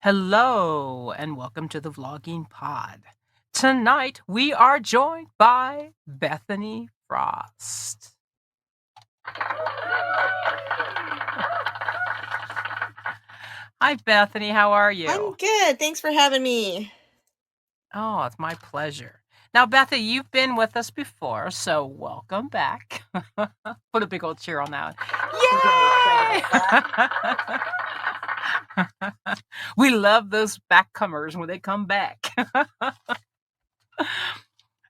Hello and welcome to the Vlogging Pod. Tonight we are joined by Bethany Frost. Hi Bethany, how are you? I'm good. Thanks for having me. Oh, it's my pleasure. Now, Bethany, you've been with us before, so welcome back. Put a big old cheer on that. Yay! We love those backcomers when they come back.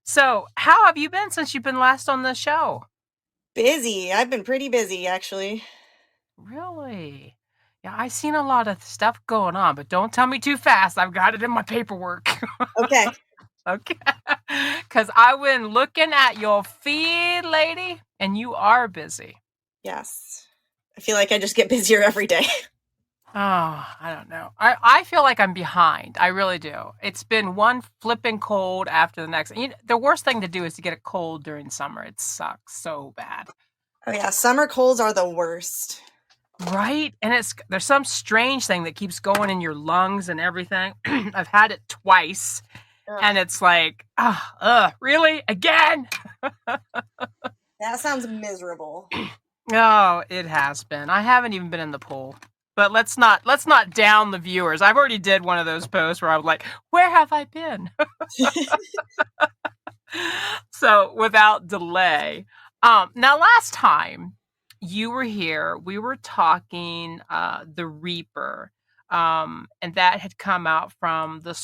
So, how have you been since you've been last on the show? Busy. I've been pretty busy, actually. Really? Yeah, I seen a lot of stuff going on, but don't tell me too fast. I've got it in my paperwork. Okay. Okay. Because I went looking at your feed, lady, and you are busy. Yes. I feel like I just get busier every day. Oh, I don't know. I feel like I'm behind. I really do. It's been one flipping cold after the next. The worst thing to do is to get a cold during summer. It sucks so bad. Oh yeah, summer colds are the worst. Right? And there's some strange thing that keeps going in your lungs and everything. I've had it twice. Ugh. And it's like, really? Again? That sounds miserable. Oh, it has been. I haven't even been in the pool. But let's not down the viewers. I've already did one of those posts where I was like, where have I been? So without delay. Now last time you were here, we were talking the Reaper. And that had come out from the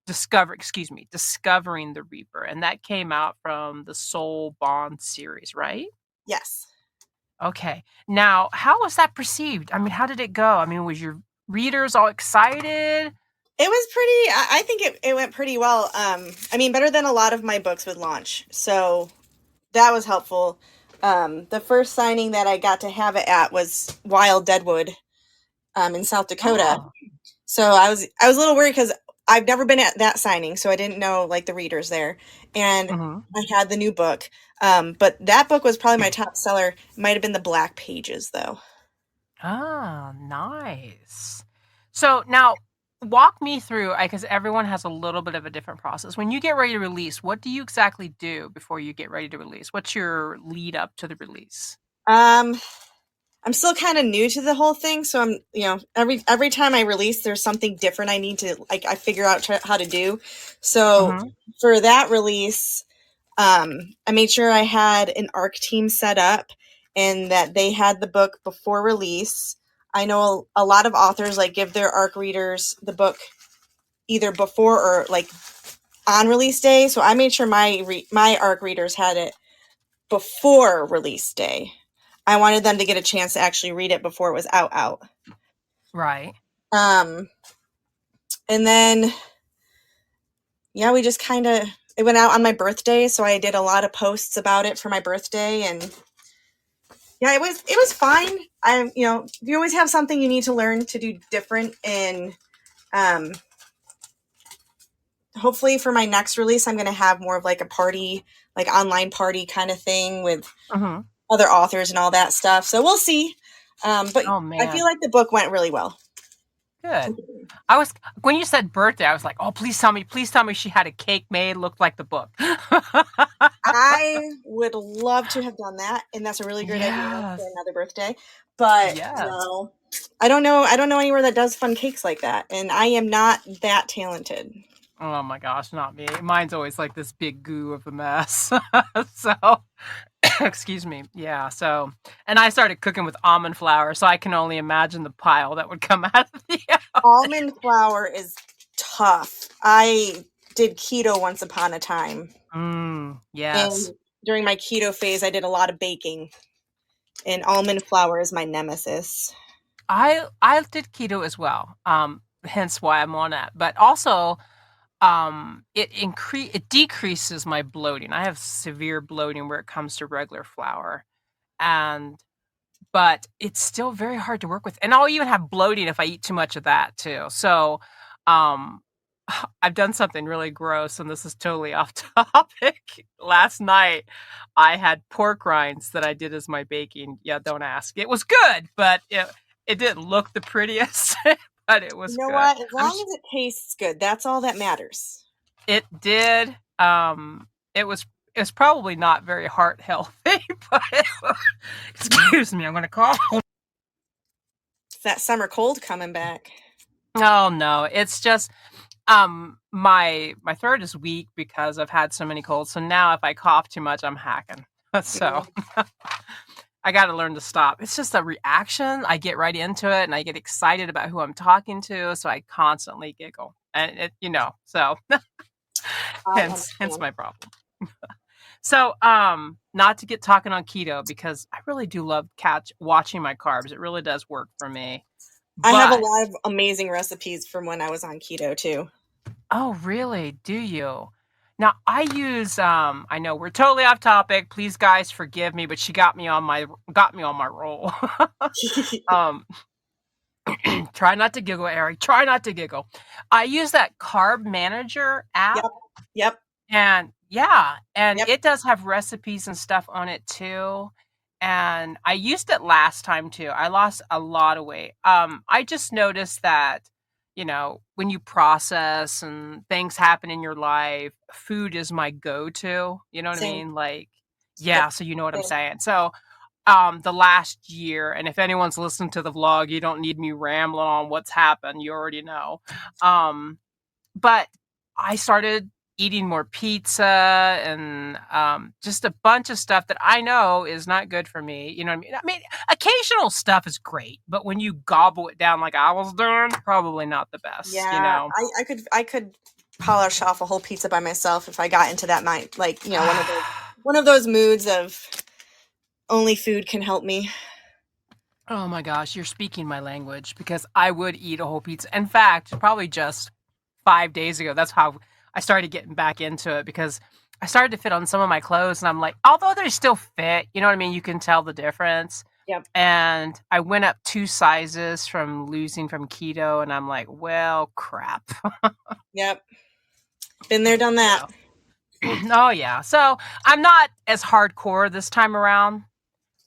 Discovering the Reaper. And that came out from the Soul Bond series, right? Yes. Okay. Now, how was that perceived? I mean, how did it go? I mean, was your readers all excited? It was pretty, I think it went pretty well. I mean, better than a lot of my books would launch. So that was helpful. The first signing that I got to have it at was Wild Deadwood in South Dakota. Oh. So I was a little worried because I've never been at that signing, so I didn't know like the readers there. And I had the new book. But that book was probably my top seller. It might have been the Black Pages though. Ah, nice. So now walk me through, because everyone has a little bit of a different process. When you get ready to release, what do you exactly do before you get ready to release? What's your lead up to the release? I'm still kind of new to the whole thing, so I'm, every time I release, there's something different I need to, I figure out how to do. So for that release, I made sure I had an ARC team set up and that they had the book before release. I know a lot of authors give their ARC readers the book either before or on release day. So I made sure my ARC readers had it before release day. I wanted them to get a chance to actually read it before it was out. Right. And then, we just it went out on my birthday. So I did a lot of posts about it for my birthday, and it was fine. You always have something you need to learn to do different. And, hopefully for my next release, I'm going to have more of a party, online party kind of thing with other authors and all that stuff. So we'll see. But I feel like the book went really well. Good. When you said birthday, I was like, oh, please tell me she had a cake made, looked like the book. I would love to have done that. And that's a really great idea for another birthday. But no, I don't know anywhere that does fun cakes like that. And I am not that talented. Oh my gosh, not me. Mine's always like this big goo of a mess. So, excuse me. Yeah. So, and I started cooking with almond flour, so I can only imagine the pile that would come out of the oven. Almond flour is tough. I did keto once upon a time. Yes. And during my keto phase, I did a lot of baking. And almond flour is my nemesis. I did keto as well. Hence why I'm on that. But also, it decreases my bloating. I have severe bloating where it comes to regular flour, but it's still very hard to work with. And I'll even have bloating if I eat too much of that too. So, I've done something really gross, and this is totally off topic. Last night, I had pork rinds that I did as my baking. Yeah, don't ask. It was good, but it didn't look the prettiest. but it was You know good. what? As long as it tastes good, that's all that matters. It did. It was probably not very heart healthy, but excuse me, I'm gonna cough. It's that summer cold coming back. Oh no, it's just my throat is weak because I've had so many colds. So now if I cough too much, I'm hacking. So I got to learn to stop. It's just a reaction. I get right into it and I get excited about who I'm talking to, so I constantly giggle. And so I hence understand. my problem. So, not to get talking on keto because I really do love watching my carbs. It really does work for me. I have a But lot of amazing recipes from when I was on keto too. oh, really? Do you? Now I use I know we're totally off topic. Please guys forgive me, but she got me on my roll. um try not to giggle, Eric. Try not to giggle. I use that carb manager app. Yep. Yep. And yeah, and Yep. it does have recipes and stuff on it too. And I used it last time too. I lost a lot of weight. I just noticed that, when you process and things happen in your life, food is my go-to. You know what I Same. mean? Like, Yep. yeah, so you know what I'm Same. saying. So, the last year, and if anyone's listened to the vlog, you don't need me rambling on what's happened. You already know. But I started eating more pizza and just a bunch of stuff that I know is not good for me. You know what I mean? I mean, occasional stuff is great, but when you gobble it down like I was doing, probably not the best, you Yeah, know? I could polish off a whole pizza by myself if I got into that mind, like one of those moods of only food can help me. Oh my gosh, you're speaking my language because I would eat a whole pizza. In fact, probably just 5 days ago, that's how I started getting back into it because I started to fit on some of my clothes and I'm like, although they still fit, you know what I mean? You can tell the difference. Yep. And I went up 2 sizes from losing from keto and I'm like, well, crap. Yep. Been there, done that. Yeah. Oh yeah. So I'm not as hardcore this time around.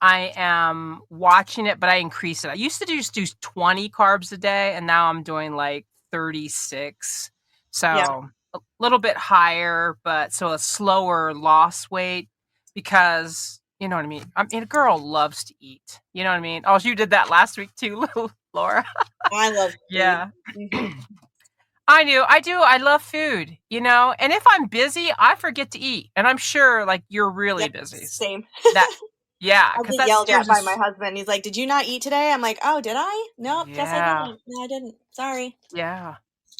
I am watching it, but I increase it. I used to just do 20 carbs a day, and now I'm doing like 36. Yeah. So a little bit higher, but so a slower loss weight because you know what I mean. I mean, a girl loves to eat. You know what I mean. Oh, you did that last week too, little Laura. I love food. Yeah. Hmm. I knew. I do. I love food, and if I'm busy, I forget to eat. And I'm sure like you're really Yep. busy. Same. That yeah, I because get that's yelled there's at by this my husband. He's like, "Did you not eat today?" I'm like, "Oh, did I? Nope. Guess I yeah. didn't. No, I didn't. Sorry." Yeah.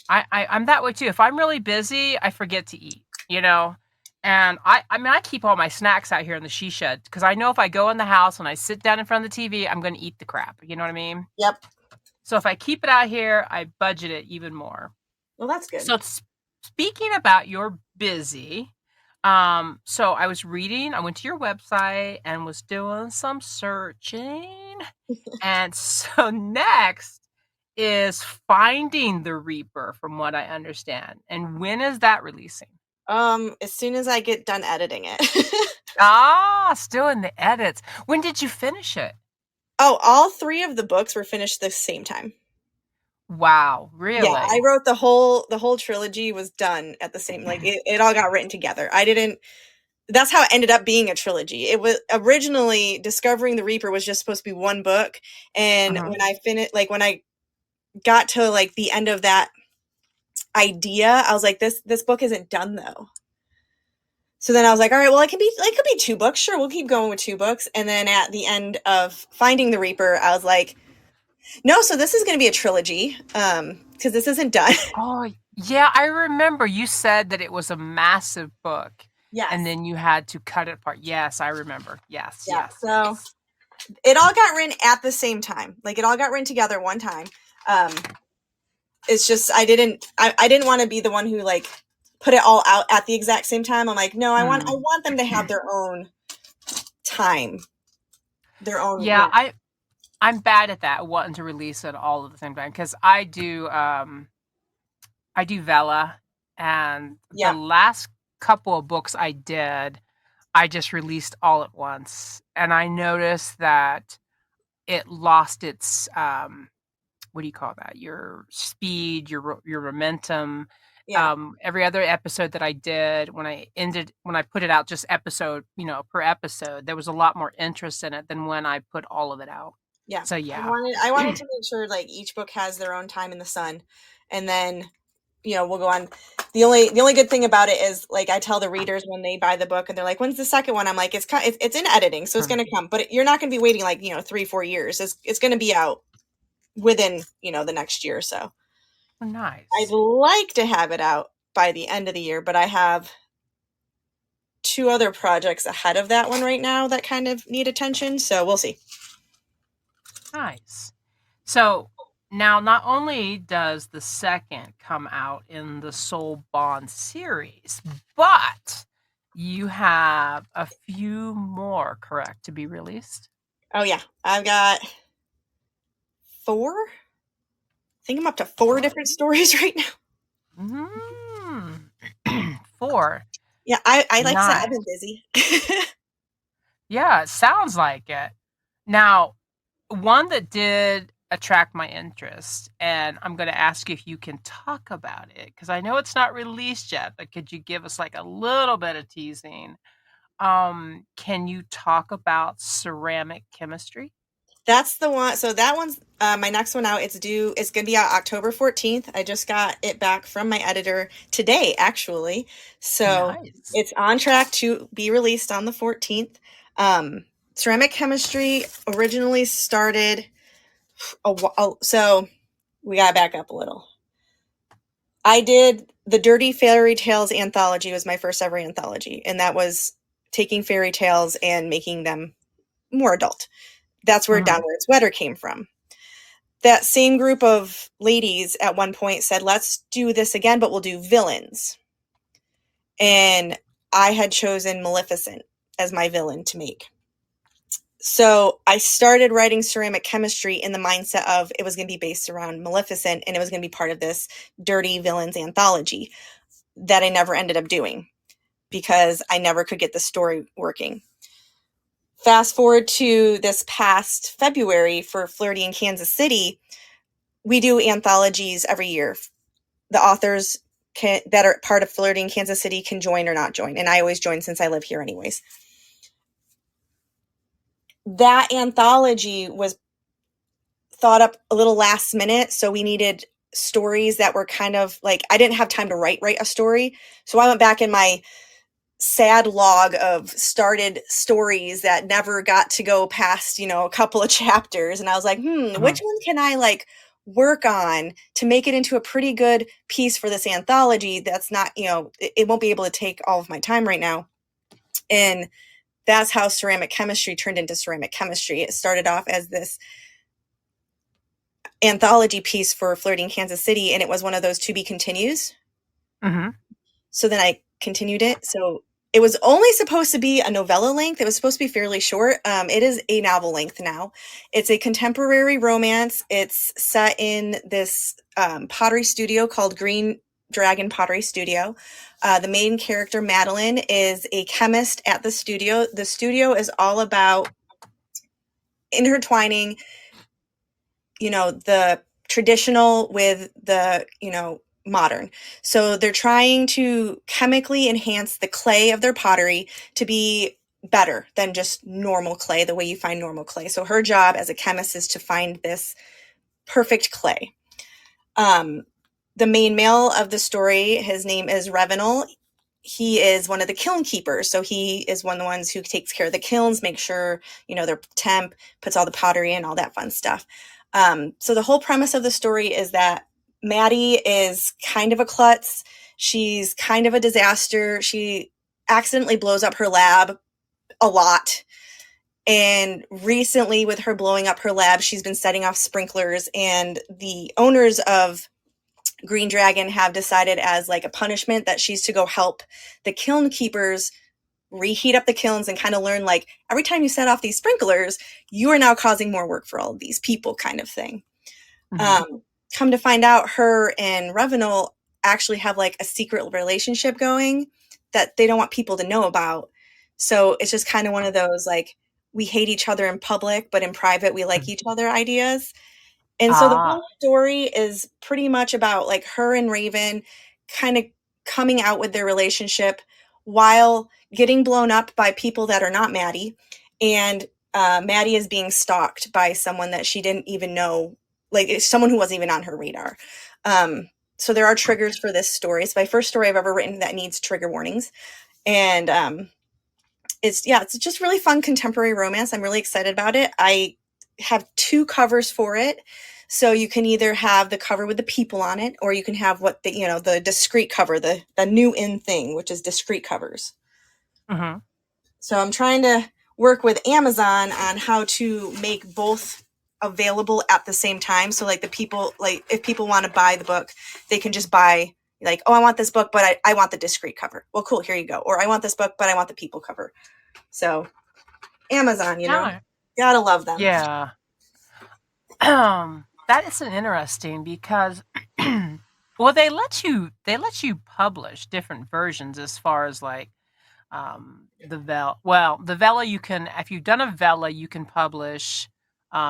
I'm that way too. If I'm really busy, I forget to eat, you know? And I mean, I keep all my snacks out here in the she shed because I know if I go in the house and I sit down in front of the TV, I'm going to eat the crap. You know what I mean? Yep. So if I keep it out here, I budget it even more. Well, that's good. So speaking about you're busy, so I was reading, I went to your website and was doing some searching. And so next is Finding the Reaper, from what I understand. And when is that releasing? As soon as I get done editing it. Ah, still in the edits. When did you finish it? Oh, all three of the books were finished the same time. Wow, Yeah, I really? wrote the whole trilogy was done at the same, like it all got written together. I didn't That's how it ended up being a trilogy. It was originally Discovering the Reaper was just supposed to be one book, and Uh-huh. when I finished, like when I got to like the end of that idea, I was like, this book isn't done though. So then I was like, all right, well, it could be two books. Sure, we'll keep going with two books. And then at the end of Finding the Reaper, I was like, no, so this is going to be a trilogy, because this isn't done. Oh, yeah, I remember you said that it was a massive book and Yes. then you had to cut it apart. Yes, I remember. Yes, Yeah. yes, So yes. it all got written at the same time. Like it all got written together one time. Um, it's just I didn't want to be the one who like put it all out at the exact same time. I'm like, no, I Hmm. want them to have their own time, their own, Yeah, I'm bad at that, wanting to release it all at the same time because I do Vela, and the yeah. last couple of books I did, I just released all at once, and I noticed that it lost its what do you call that? Your speed, your momentum. Yeah. Every other episode that I did, when I put it out just episode, per episode, there was a lot more interest in it than when I put all of it out. Yeah. So I yeah. wanted I wanted to make sure like each book has their own time in the sun, and then we'll go on. The only good thing about it is like I tell the readers when they buy the book and they're like, "When's the second one?" I'm like, "It's in editing, so it's Mhm. going to come, but you're not going to be waiting like 3-4 years. It's going to be out within the next year or so. Oh, I'd nice. like to have it out by the end of the year, but I have two other projects ahead of that one right now that kind of need attention, so we'll see. Nice. So now, not only does the second come out in the Soul Bond series, but you have a few more, correct, to be released? Oh yeah, I've got four. I think I'm up to four Four. different stories right now. Mm. Four. Yeah, I like I said, I've Nice. been busy. Yeah, it sounds like it. Now, one that did attract my interest, and I'm going to ask if you can talk about it because I know it's not released yet, but could you give us like a little bit of teasing? Can you talk about ceramic chemistry? That's the one. So that one's my next one out. It's due. It's gonna be out October 14th. I just got it back from my editor today, actually. So Nice. it's on track to be released on the 14th. Ceramic chemistry originally started. So we gotta back up a little. I did the Dirty Fairy Tales anthology. Was my first ever anthology, and that was taking fairy tales and making them more adult. That's where Mhm. Down Where It's Wetter came from. That same group of ladies at one point said, let's do this again, but we'll do villains. And I had chosen Maleficent as my villain to make. So I started writing ceramic chemistry in the mindset of it was going to be based around Maleficent and it was going to be part of this dirty villains anthology that I never ended up doing because I never could get the story working. Fast forward to this past February for Flirty in Kansas City, we do anthologies every year. The authors that are part of Flirty in Kansas City can join or not join, and I always join since I live here anyways. That anthology was thought up a little last minute, so we needed stories that were kind of like I didn't have time to write a story, so I went back in my sad log of started stories that never got to go past, a couple of chapters. And I was like, which Mhm. one can I like work on to make it into a pretty good piece for this anthology that's not, it won't be able to take all of my time right now. And that's how ceramic chemistry turned into ceramic chemistry. It started off as this anthology piece for Flirting Kansas City, and it was one of those to be continues. Mhm. So then I continued it. So it was only supposed to be a novella length. It was supposed to be fairly short. It is a novel length now. It's a contemporary romance. It's set in this pottery studio called Green Dragon Pottery Studio. The main character, Madeline, is a chemist at the studio. The studio is all about intertwining, the traditional with the, modern. So they're trying to chemically enhance the clay of their pottery to be better than just normal clay, the way you find normal clay. So her job as a chemist is to find this perfect clay. Um, the main male of the story, his name is Revenal. He is one of the kiln keepers. So he is one of the ones who takes care of the kilns, make sure, they're temp, puts all the pottery in, all that fun stuff. So the whole premise of the story is that Maddie is kind of a klutz. She's kind of a disaster. She accidentally blows up her lab a lot. And recently, with her blowing up her lab, she's been setting off sprinklers. And the owners of Green Dragon have decided as like a punishment that she's to go help the kiln keepers reheat up the kilns and kind of learn like every time you set off these sprinklers, you are now causing more work for all of these people kind of thing. Mhm. Um, Come to find out, her and Revenal actually have like a secret relationship going that they don't want people to know about. So it's just kind of one of those like we hate each other in public, but in private we like Mhm. each other ideas. And so the Ah. whole story is pretty much about like her and Raven kind of coming out with their relationship while getting blown up by people that are not Maddie. And Maddie is being stalked by someone that she didn't even know, like it's someone who wasn't even on her radar. So there are triggers for this story. It's my first story I've ever written that needs trigger warnings. And it's just really fun contemporary romance. I'm really excited about it. I have 2 covers for it. So you can either have the cover with the people on it, or you can have what the discrete cover, the new in thing, which is discrete covers. Mm-hmm. So I'm trying to work with Amazon on how to make both available at the same time. So like if people want to buy the book, they can just buy like, oh, I want this book, but I want the discrete cover. Well, cool, here you go. Or I want this book, but I want the people cover. So Amazon, Yeah. gotta love them. Yeah. That is interesting because well they let you publish different versions as far as like the Vela you can, if you've done a Vela you can publish,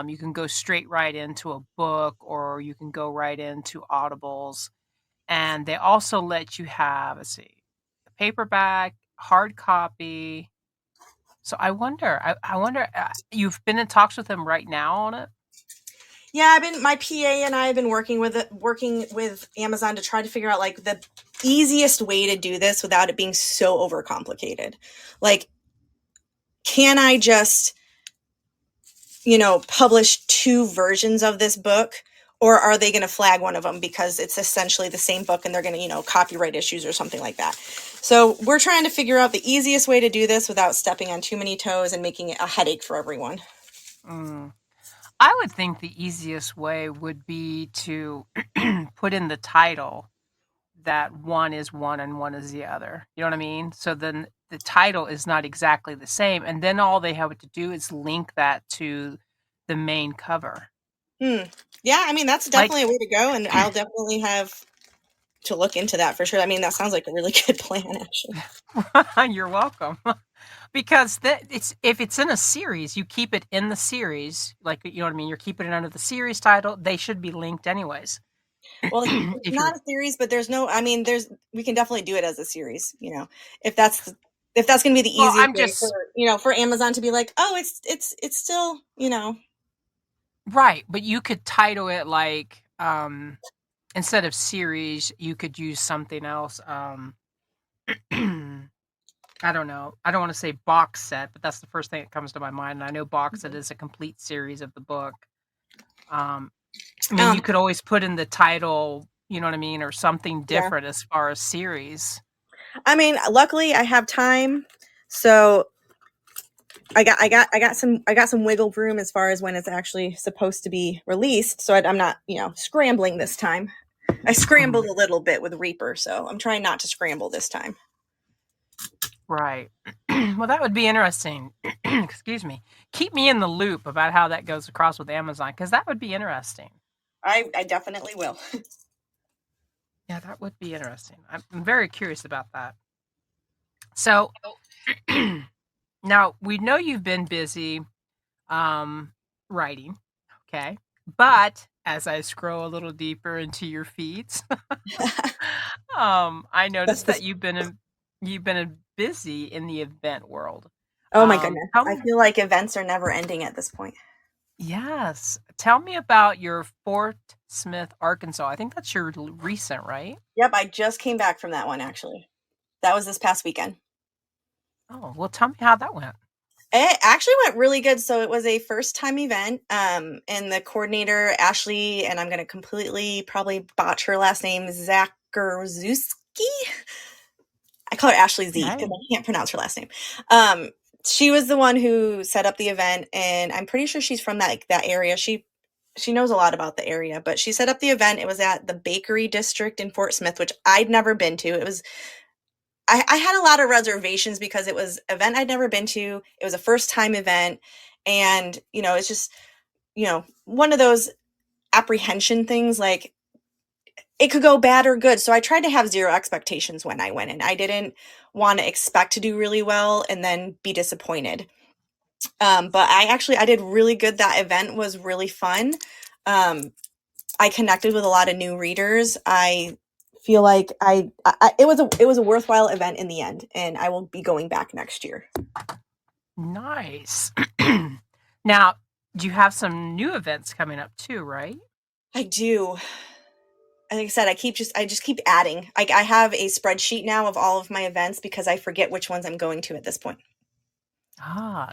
you can go straight right into a book or you can go right into Audibles, and they also let you have, let's see, the paperback, hard copy. So I wonder, you've been in talks with them right now on it? Yeah, my PA and I have been working with Amazon to try to figure out like the easiest way to do this without it being so overcomplicated. Like, can I just, publish 2 versions of this book? Or are they going to flag one of them because it's essentially the same book and they're going to, copyright issues or something like that? So we're trying to figure out the easiest way to do this without stepping on too many toes and making it a headache for everyone. Mm. I would think the easiest way would be to put in the title that one is one and one is the other. You know what I mean? So then the title is not exactly the same, and then all they have to do is link that to the main cover. Yeah, I mean, that's Like, definitely a way to go, and I'll definitely have to look into that for sure. I mean, that sounds like a really good plan, actually. you're welcome. Because if it's in a series, you keep it in the series. Like, you know what I mean? You're keeping it under the series title. They should be linked anyways. Well, it's If not you're a series, but we can definitely do it as a series, if that's going to be the well, easiest I'm way for, just for Amazon to be like, oh, it's still, right, but you could title it like instead of series, you could use something else. I don't know. I don't want to say box set, but that's the first thing that comes to my mind. And I know box set is a complete series of the book. Um, I mean, you um, could always put in the title, you know what I mean, or something yeah. different as far as series. I mean, luckily I have time, so I got some wiggle room as far as when it's actually supposed to be released. So I'm not, scrambling this time. I scrambled Mhm. a little bit with Reaper, so I'm trying not to scramble this time. Right. Well, that would be interesting. Excuse me. Keep me in the loop about how that goes across with Amazon, because that would be interesting. I definitely will. Yeah, that would be interesting. I'm very curious about that. So now we know you've been busy um, writing, okay? But as I scroll a little deeper into your feeds, I That's noticed the that you've been busy in the event world. Oh my goodness. Tell I me, feel like events are never ending at this point. yes, tell me about your Fort Smith, Arkansas. I think that's your recent, right? Yep, I just came back from that one actually. That was this past weekend. Oh, well, tell me how that went. It actually went really good. So it was a first time event. And the coordinator, Ashley, and I'm going to completely probably botch her last name, Zakarzuski. I call her Ashley Z because Hey, I can't pronounce her last name. Um, she was the one who set up the event, and I'm pretty sure she's from that area. She knows a lot about the area, but she set up the event. It was at the Bakery District in Fort Smith, which I'd never been to. It was I had a lot of reservations because it was an event I'd never been to. It was a first time event, and it's just one of those apprehension things, like it could go bad or good. So I tried to have zero expectations when I went in. I didn't want to expect to do really well and then be disappointed. But I did really good. That event was really fun. I connected with a lot of new readers. I feel like it was a worthwhile event in the end, and I will be going back next year. Nice. Now, do you have some new events coming up too, right? I do. Like I said, I just keep adding. Like I have a spreadsheet now of all of my events because I forget which ones I'm going to at this point.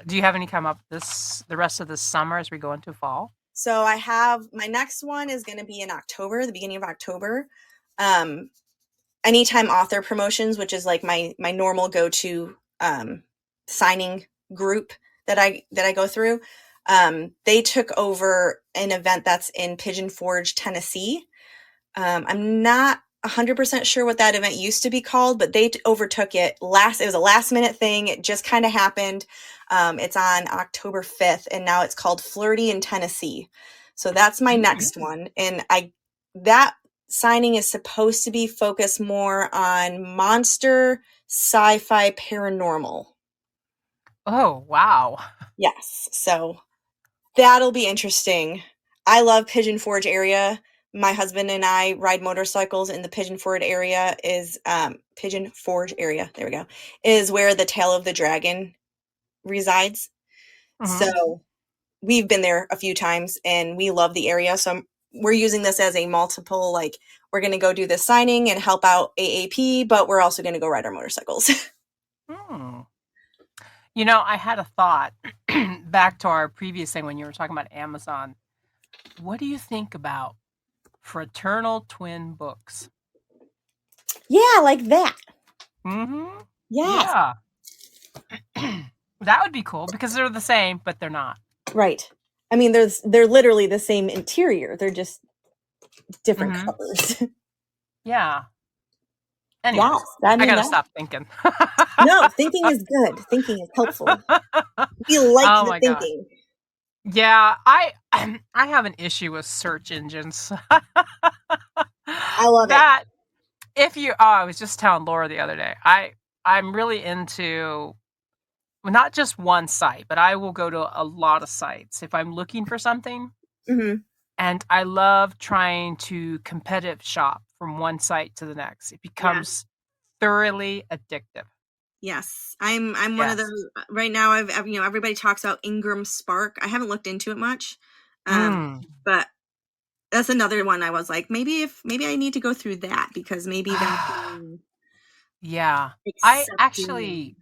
Do you have any come up the rest of this summer as we go into fall? So I have my next one is going to be in October, the beginning of October. Um, Anytime author promotions, which is like my normal go-to signing group that I go through. They took over an event that's in Pigeon Forge, Tennessee. I'm not 100% sure what that event used to be called, but they overtook it. It was a last minute thing. It just kind of happened. It's on October 5th, and now it's called Flirty in Tennessee. So that's my next one. And that signing is supposed to be focused more on monster, sci-fi, paranormal. Oh, wow. Yes. So that'll be interesting. I love Pigeon Forge area. My husband and I ride motorcycles in the Pigeon Forge area Pigeon Forge area. There we go. Is where the tail of the dragon resides. Mhm. So we've been there a few times and we love the area. So we're using this as a multiple, like we're going to go do this signing and help out AAP, but we're also going to go ride our motorcycles. Hmm. I had a thought back to our previous thing when you were talking about Amazon. What do you think about fraternal twin books? Yeah, like that. Mm-hmm. Yes. Yeah. That would be cool because they're the same, but they're not. Right. I mean, they're literally the same interior. They're just different Mm-hmm. colors. Yeah. Yes, Anyways, I I mean gotta that. stop thinking. No, thinking is good. Thinking is helpful. We like Oh the my god. thinking. Yeah, I have an issue with search engines. I love it. That I was just telling Laura the other day. I'm really into not just one site, but I will go to a lot of sites if I'm looking for something. Hmm. And I love trying to competitive shop from one site to the next. It Yeah. becomes thoroughly addictive. Yes. I'm one of Yes. those right now. Everybody talks about Ingram Spark. I haven't looked into it much. Mm. But that's another one I was like, maybe I need to go through that because maybe that's Yeah. I accepting. actually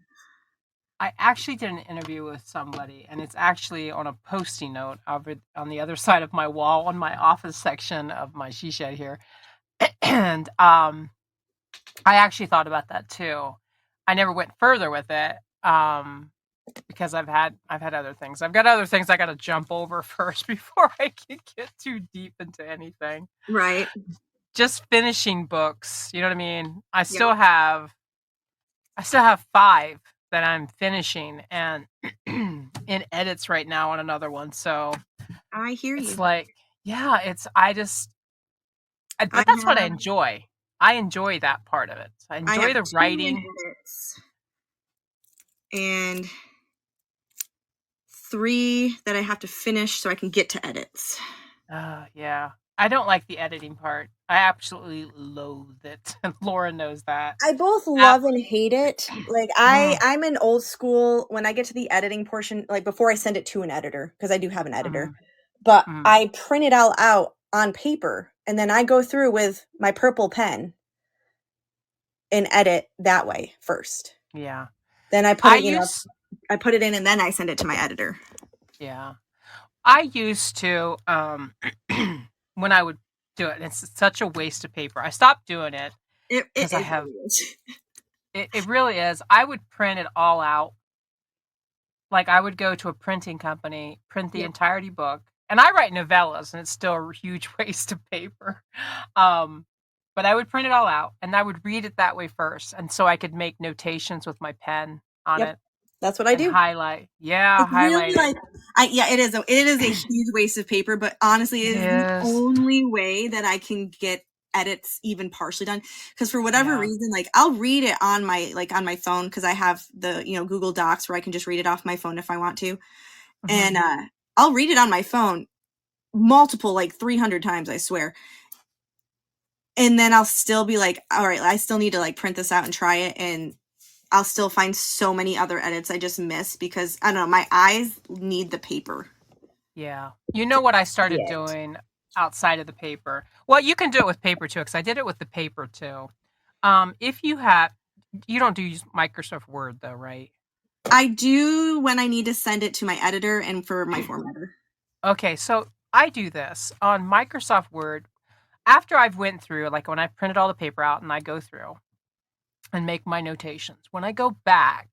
I actually did an interview with somebody, and it's actually on a post-it note over on the other side of my wall on my office section of my she shed here. And I actually thought about that too. I never went further with it because I've had other things. I've got other things I got to jump over first before I can get too deep into anything. Right. Just finishing books, you know what I mean? Yep. I still have 5 that I'm finishing and in edits right now on another one. So I hear it's you. like, yeah, I but that's what I have enjoy. I enjoy that part of it. I I enjoy have the 2 in writing. edits and 3 that I have to finish so I can get to edits. Yeah. I don't like the editing part. I absolutely loathe it. And Laura knows that. I both Ab- love and hate it. Like mm, I'm an old school when I get to the editing portion, like before I send it to an editor, because I do have an editor, mm, but mm, I print it all out on paper and then I go through with my purple pen and edit that way first. yeah. Then I put I it, used I put it in and then I send it to my editor. yeah. I used to when I would do it, and it's such a waste of paper. I stopped doing it because I It have really is. it really is. I would print it all out. Like I would go to a printing company, print the Yep. entirety book, and I write novellas, and it's still a huge waste of paper. Um, but I would print it all out, and I would read it that way first, and so I could make notations with my pen on Yep. it That's what I and do. highlight. Yeah, It's highlight really it. like it is a huge waste of paper, but honestly, It it is the is. only way that I can get edits even partially done. Because for whatever Yeah. reason, like I'll read it on my phone because I have the Google Docs where I can just read it off my phone if I want to, Mhm. and I'll read it on my phone. multiple, like 300 times, I swear. And then I'll still be like, all right, I still need to like print this out and try it. And I'll still find so many other edits I just miss because I don't know, my eyes need the paper. Yeah. You know what I started Yeah. doing outside of the paper? Well, you can do it with paper too, because I did it with the paper too. If you have, you don't do use Microsoft Word though, right? I do when I need to send it to my editor and for my formatter. Okay, so I do this on Microsoft Word after I've went through, like when I printed all the paper out and I go through and make my notations. When I go back,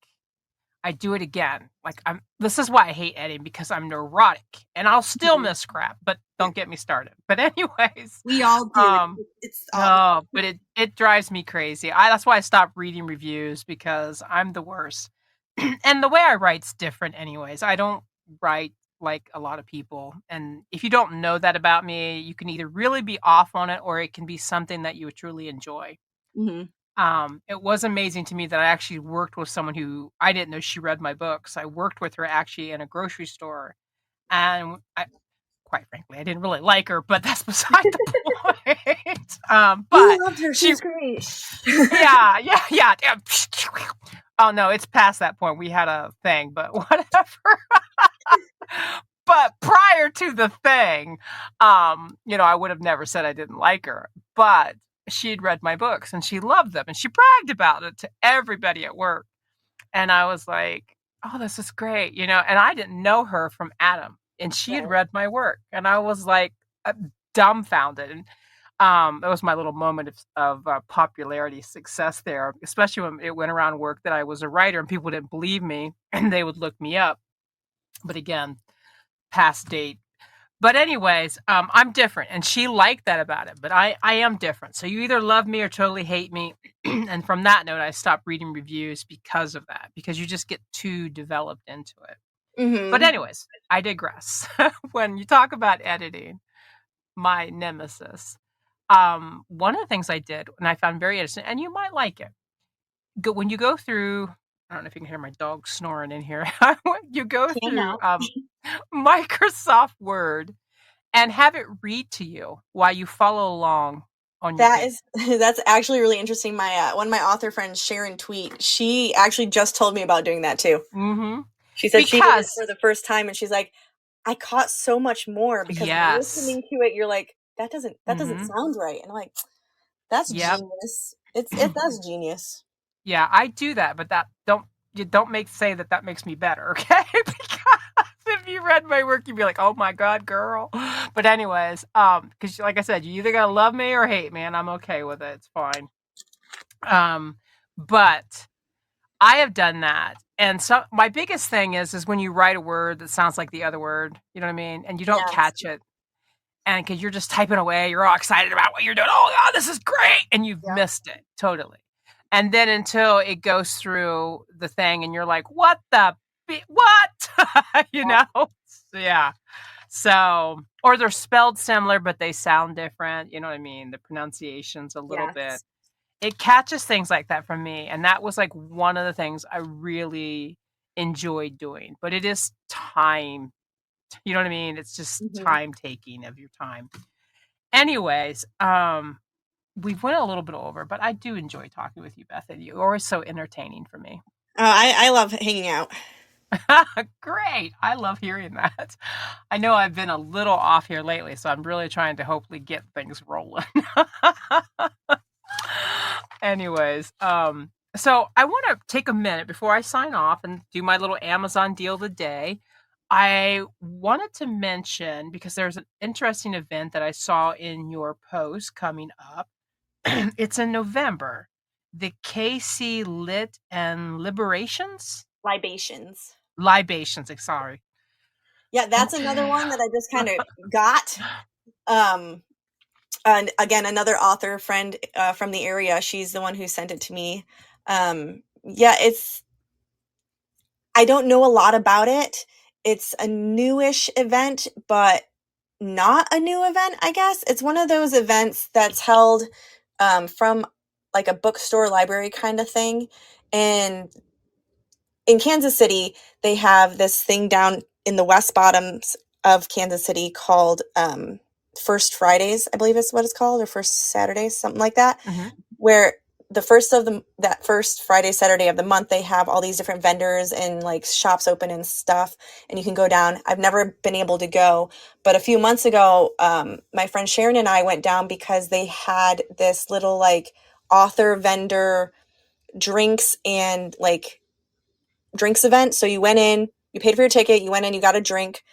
I do it again. Like this is why I hate editing because I'm neurotic and I'll still Mhm. miss crap, but don't get me started. But anyways, We all do. um It's all. no, but it drives me crazy. That's why I stopped reading reviews because I'm the worst. And the way I write's different anyways. I don't write like a lot of people. And if you don't know that about me, you can either really be off on it or it can be something that you would truly enjoy. Mm-hmm. It was amazing to me that I actually worked with someone who I didn't know she read my books. I worked with her actually in a grocery store, and quite frankly, I didn't really like her, but that's beside the point. You But loved her. She she, was great. yeah, yeah, yeah. Oh no, it's past that point. We had a thing, but whatever. But prior to the thing, I would have never said I didn't like her, but she'd read my books and she loved them and she bragged about it to everybody at work. And I was like, oh, this is great, and I didn't know her from Adam and she had Right. read my work and I was like dumbfounded. And that was my little moment of popularity success there, especially when it went around work that I was a writer and people didn't believe me and they would look me up. But again, past date. But anyways, I'm different, and she liked that about it. But I am different. So you either love me or totally hate me. And from that note, I stopped reading reviews because of that, because you just get too developed into it. But Mm-hmm. anyways, I digress. When you talk about editing, my nemesis, one of the things I did, and I found very interesting, and you might like it, when you go through. I don't know if you can hear my dog snoring in here. You go Can through now. Microsoft Word and have it read to you while you follow along on your That paper. is that's actually really interesting. My one of my author friends, Sharon Tweet, she actually just told me about doing that too. Mhm. She said she did it Because for the first time, and she's like, I caught so much more because yes. listening to it, you're like, that doesn't Mhm. sound right, and I'm like, that's Yep. genius. That's genius. Yeah, I do that, but that don't make say that that makes me better, okay? Because if you read my work, you'd be like, "Oh my god, girl." But anyways, because like I said, you either gotta love me or hate me, and I'm okay with it. It's fine. Um, but I have done that. And so my biggest thing is when you write a word that sounds like the other word, you know what I mean? And you don't Yes. catch it. And because you're just typing away, you're all excited about what you're doing. Oh God, this is great. And you've Yep. missed it totally. And then until it goes through the thing and you're like, what the what? you Yep. know? So, yeah. So, or they're spelled similar, but they sound different. You know what I mean? The pronunciation's a little bit. Yes. It catches things like that from me. And that was like one of the things I really enjoyed doing. But it is time. You know what I mean? It's just Hmm. time taking of your time. Anyways, we went a little bit over, but I do enjoy talking with you, Bethany. You're always so entertaining for me. I love hanging out. Great. I love hearing that. I know I've been a little off here lately, so I'm really trying to hopefully get things rolling. Anyways, so I want to take a minute before I sign off and do my little Amazon deal of the day. I wanted to mention because there's an interesting event that I saw in your post coming up. It's in November. The KC Lit and Liberations? Libations. Libations, sorry. Yeah, that's another Okay. one that I just kind of got. Um, and again, another author friend from the area. She's the one who sent it to me. Yeah, I don't know a lot about it. It's a newish event, but not a new event, I guess. It's one of those events that's held from like a bookstore library kind of thing. And in Kansas City, they have this thing down in the West Bottoms. of Kansas City called First Fridays, I believe is what it's called, or First Saturdays, something like that, where the first of that first Friday, Saturday of the month, they have all these different vendors and like shops open and stuff, and you can go down. I've never been able to go, but a few months ago, my friend Sharon and I went down because they had this little like author vendor drinks and like drinks event. So you went in, you paid for your ticket, you went in, you got a drink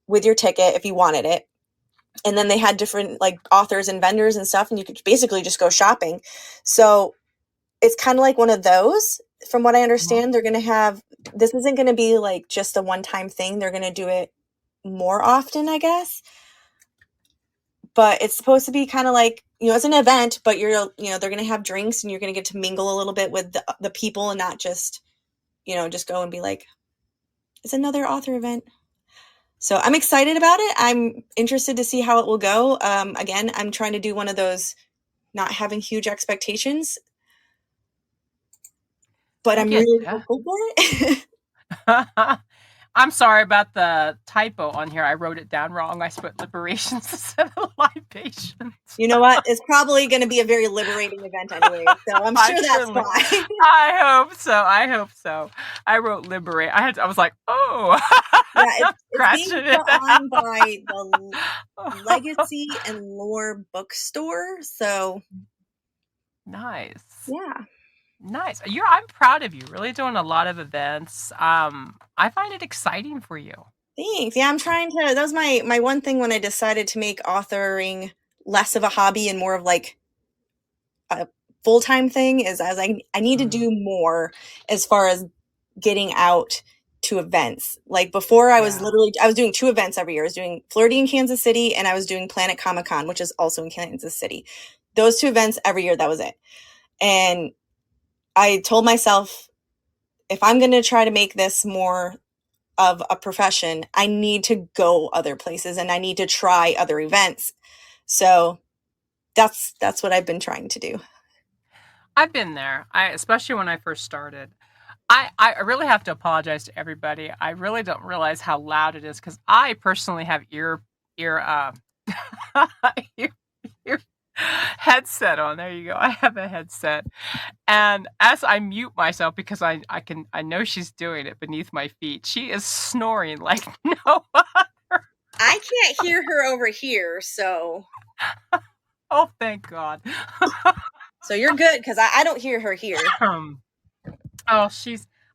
with your ticket if you wanted it. And then they had different like authors and vendors and stuff, and you could basically just go shopping. So it's kind of like one of those. From what I understand, they're going to have, this isn't going to be like just a one-time thing. They're going to do it more often, I guess. But it's supposed to be kind of like, it's an event, but they're going to have drinks and you're going to get to mingle a little bit with the people and not just, just go and be like, it's another author event. So I'm excited about it. I'm interested to see how it will go. Again, I'm trying to do one of those not having huge expectations, but I'm really hopeful for it. I'm sorry about the typo on here. I wrote it down wrong. I put liberations instead of libations. You know what? It's probably going to be a very liberating event anyway, so I'm sure that's fine. I hope so. I wrote liberate. I was like, oh. Yeah, it's being put on by the Legacy and Lore bookstore, so. Nice. Yeah. Nice. I'm proud of you. Really doing a lot of events. I find it exciting for you. Thanks. Yeah, I'm trying to. That was my one thing when I decided to make authoring less of a hobby and more of like a full-time thing. Is I was like, I need to do more as far as getting out to events. Like before, I was doing 2 events every year. I was doing Flirty in Kansas City, and I was doing Planet Comic Con, which is also in Kansas City. Those 2 events every year. That was it. And I told myself, if I'm going to try to make this more of a profession, I need to go other places and I need to try other events. So that's what I've been trying to do. I've been there. Especially when I first started. I really have to apologize to everybody. I really don't realize how loud it is because I personally have ear ear headset on. There you go. I have a headset. And as I mute myself because I know she's doing it beneath my feet, she is snoring like no other. I can't hear her over here, so. Oh, thank God. So you're good because I don't hear her here. Oh,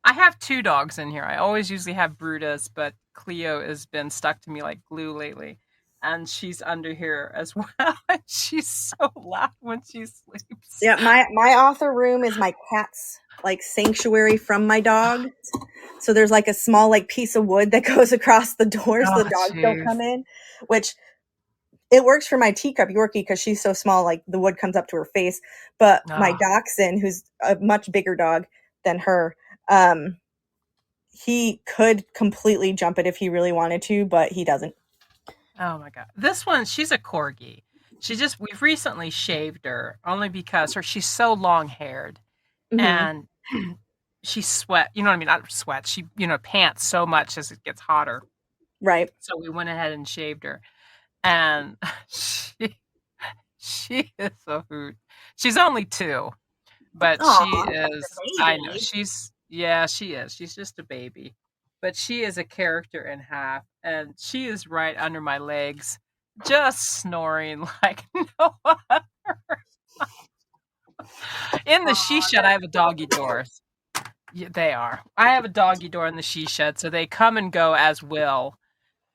I have 2 dogs in here. I always usually have Brutus, but Cleo has been stuck to me like glue lately. And she's under here as well. And she's so loud when she sleeps. Yeah, my author room is my cat's like sanctuary from my dog. So there's like a small like piece of wood that goes across the door so the dogs don't come in, which it works for my teacup Yorkie because she's so small, like the wood comes up to her face. But my dachshund, who's a much bigger dog than her, he could completely jump it if he really wanted to, but he doesn't. Oh my God. This one, she's a corgi. We've recently shaved her only because she's so long haired and she sweat, you know what I mean? Not sweat. She, pants so much as it gets hotter. Right. So we went ahead and shaved her and she is a hoot. She's only 2, but she is, I know she is. She's just a baby, but she is a character in half and she is right under my legs, just snoring like no other. In the she shed, I have a doggy door. Yeah, they are. I have a doggy door in the she shed, so they come and go as will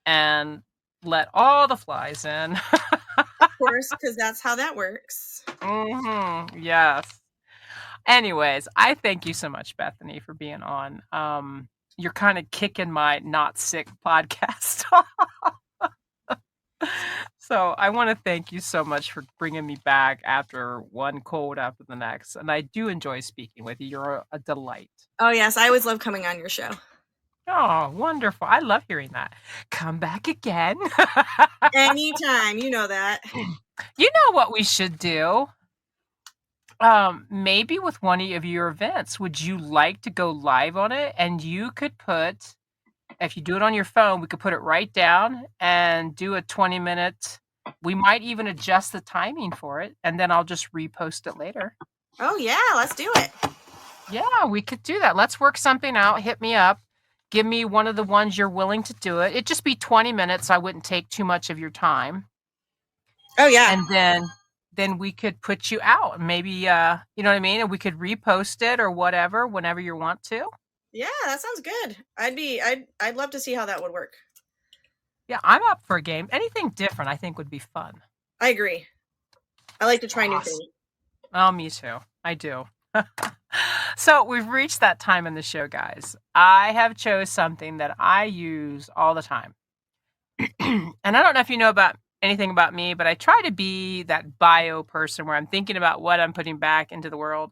and let all the flies in. Of course, because that's how that works. Yes. Anyways, I thank you so much, Bethany, for being on. You're kind of kicking my not sick podcast. So I want to thank you so much for bringing me back after one cold after the next. And I do enjoy speaking with you. You're a delight. Oh, yes. I always love coming on your show. Oh, wonderful. I love hearing that. Come back again. Anytime. You know that. You know what we should do? Maybe with one of your events, would you like to go live on it? And you could put If you do it on your phone, we could put it right down and do a 20-minute. We might even adjust the timing for it, and then I'll just repost it later. Oh, yeah, let's do it. Yeah, we could do that. Let's work something out. Hit me up. Give me one of the ones you're willing to do it. It'd just be 20 minutes. I wouldn't take too much of your time. Oh, yeah. And then we could put you out. Maybe you know what I mean? And we could repost it or whatever whenever you want to. Yeah, that sounds good. I'd love to see how that would work. Yeah, I'm up for a game. Anything different I think would be fun. I agree. I like to try new Awesome. things. Oh, me too. I do. So we've reached that time in the show, guys. I have chose something that I use all the time. And I don't know if you know about anything about me, but I try to be that bio person where I'm thinking about what I'm putting back into the world.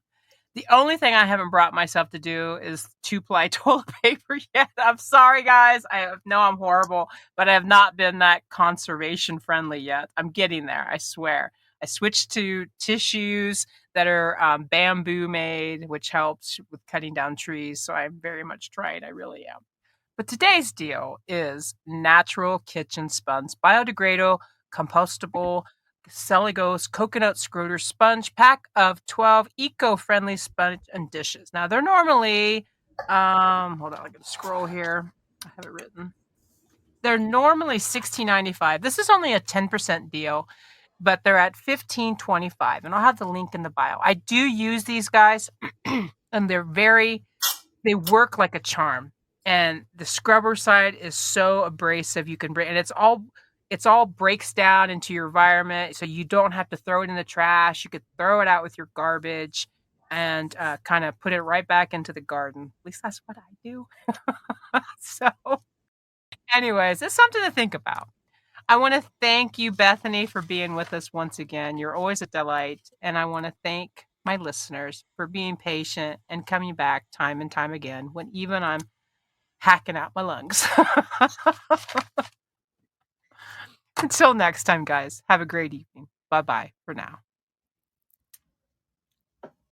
The only thing I haven't brought myself to do is 2-ply toilet paper yet. I'm sorry, guys. I know I'm horrible, but I have not been that conservation friendly yet. I'm getting there, I swear. I switched to tissues that are bamboo made, which helps with cutting down trees. So I'm very much trying. I really am. But today's deal is natural kitchen sponge, biodegradable, compostable, cellulose coconut scroter sponge pack of 12 eco-friendly sponge and dishes. Now they're normally, hold on, I gotta scroll here. I have it written. They're normally $16.95. This is only a 10% deal, but they're at $15.25, and I'll have the link in the bio. I do use these guys, and they work like a charm. And the scrubber side is so abrasive. You can bring, and it's all breaks down into your environment, so you don't have to throw it in the trash. You could throw it out with your garbage and kind of put it right back into the garden. At least that's what I do. So, anyways, it's something to think about. I want to thank you, Bethany, for being with us once again. You're always a delight. And I want to thank my listeners for being patient and coming back time and time again when even I'm hacking out my lungs. Until next time, guys, have a great evening. Bye bye for now.